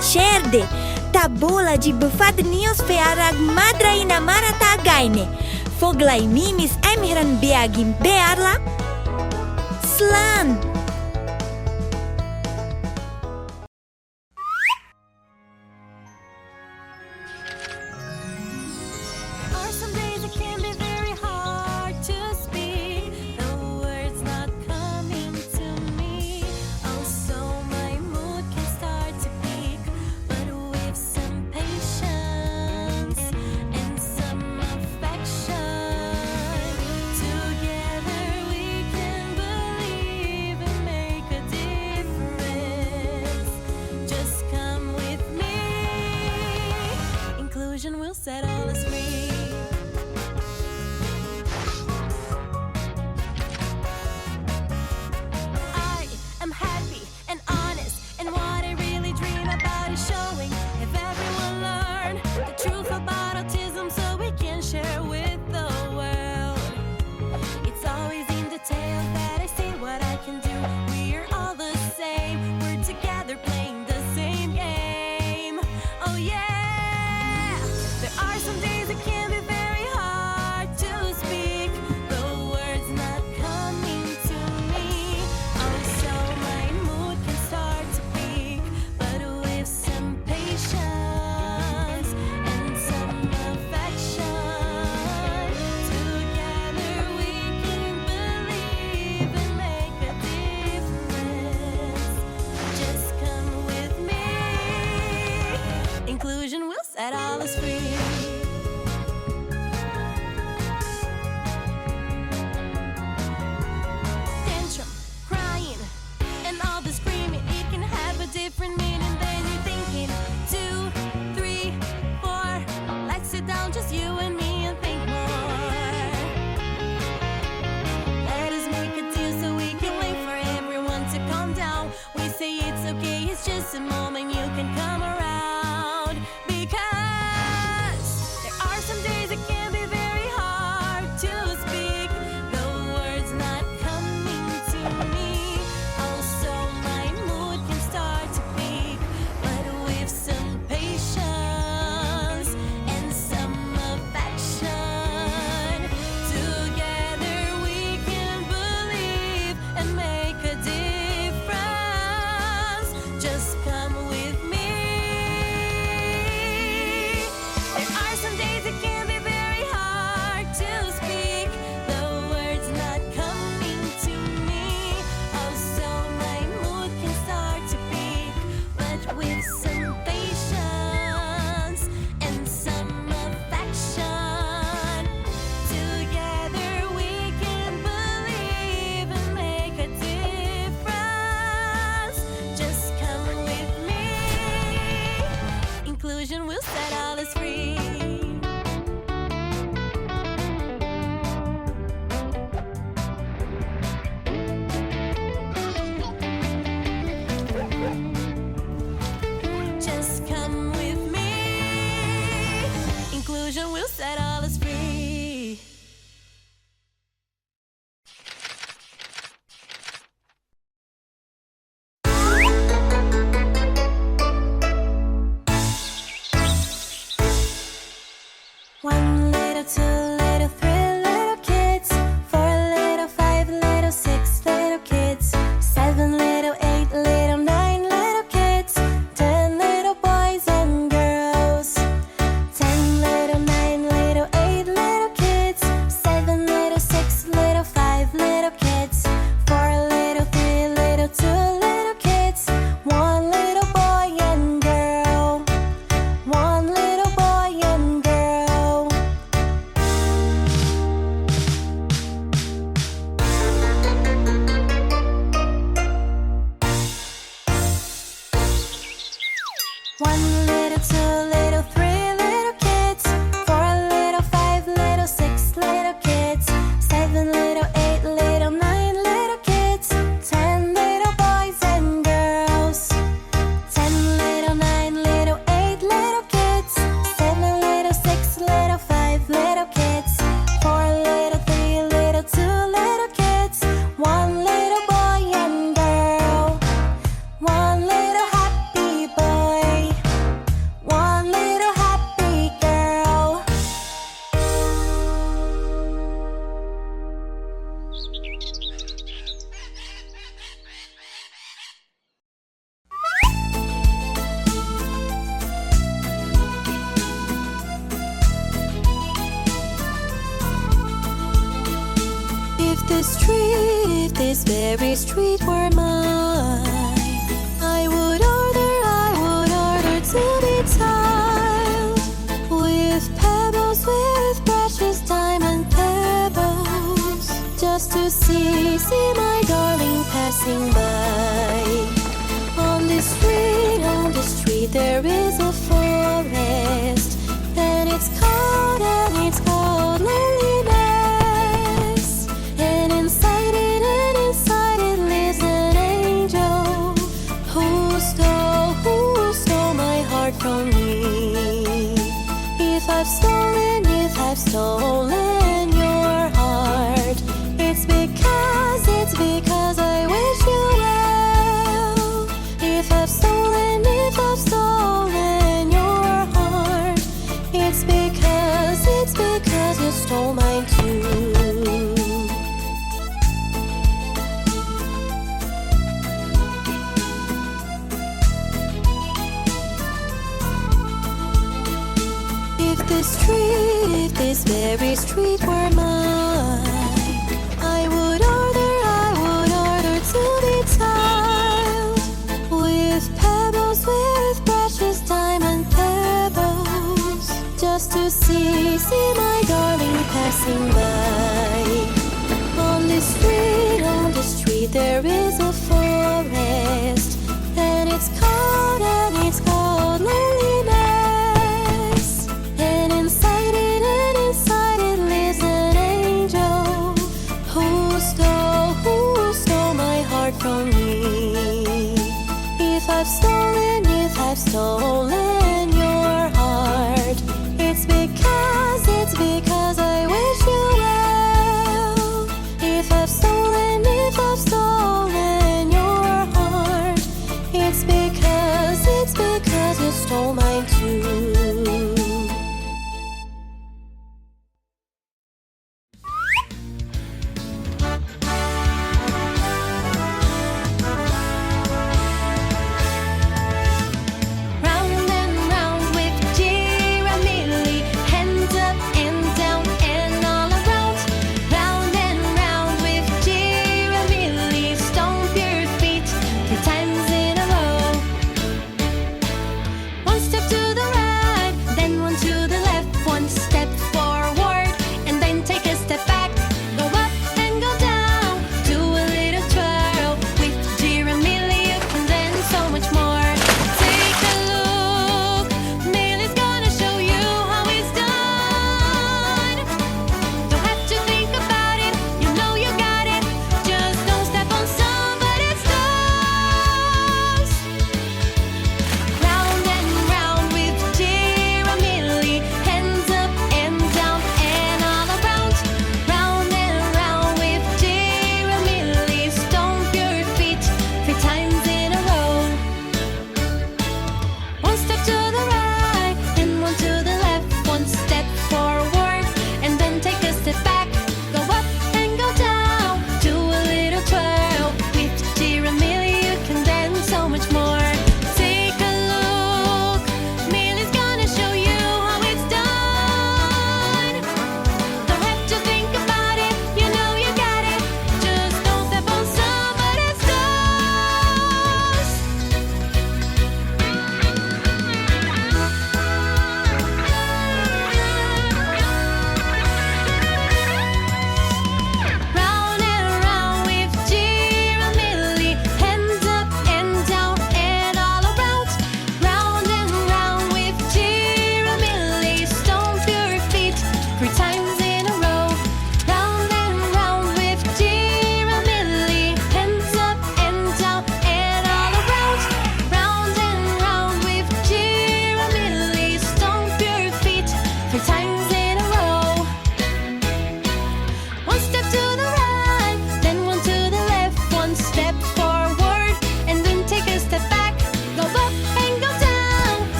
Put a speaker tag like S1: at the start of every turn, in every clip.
S1: cerde, ta bola de bufadnios fearag madraí na marata gaine. Foghlaim mimis Amhráin Beagim bearla. Slan.
S2: Together we can believe in this very street were mine, I would order to be tiled with pebbles, with precious diamond pebbles, just to see my darling passing by. On the street there is a forest, and it's called loneliness, and inside it lives an angel who stole my heart from me. If I've stolen your heart, it's because I wish you well. If I've stolen your heart, it's because you stole mine too. If this very street were mine, I would order to be tiled with pebbles, with precious diamond pebbles, just to see my darling passing by. On the street there is a forest, and it's called loneliness, and inside it lives an angel who stole my heart from me. If I've stolen your heart, it's because I wish you well. If I've stolen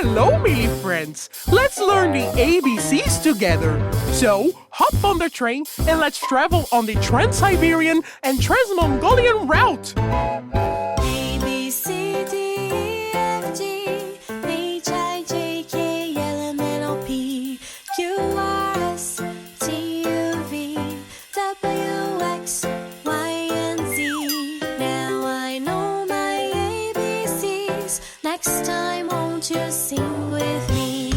S3: Hello, Millie friends. Let's learn the ABCs together. So, hop on the train and let's travel on the Trans-Siberian and Trans-Mongolian route.
S2: A, B, C, D, E, F, G, H, I, J, K, L, M, N, O, P, Q, R, S, T, U, V, W, X, Y, and Z. Now I know my ABCs. Next time, won't you sing with me?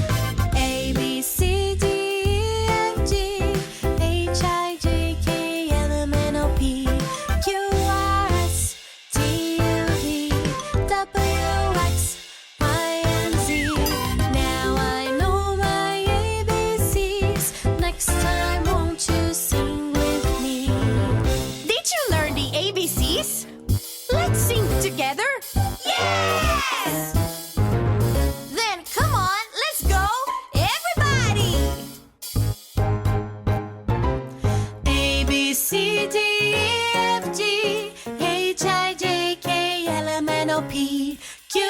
S2: A, B, C, D, E, F, G, H, I, J, K, L, M, N, O, P, Q, R, S, T, U, V, W, X, Y, and Z. Now I know my ABCs. Next time, won't you sing with me?
S4: Did you learn the ABCs? Let's sing together.
S1: Yes!
S4: Then come on, let's go, everybody!
S2: A, B, C, D, E, F, G, H, I, J, K, L, M, N, O, P, Q,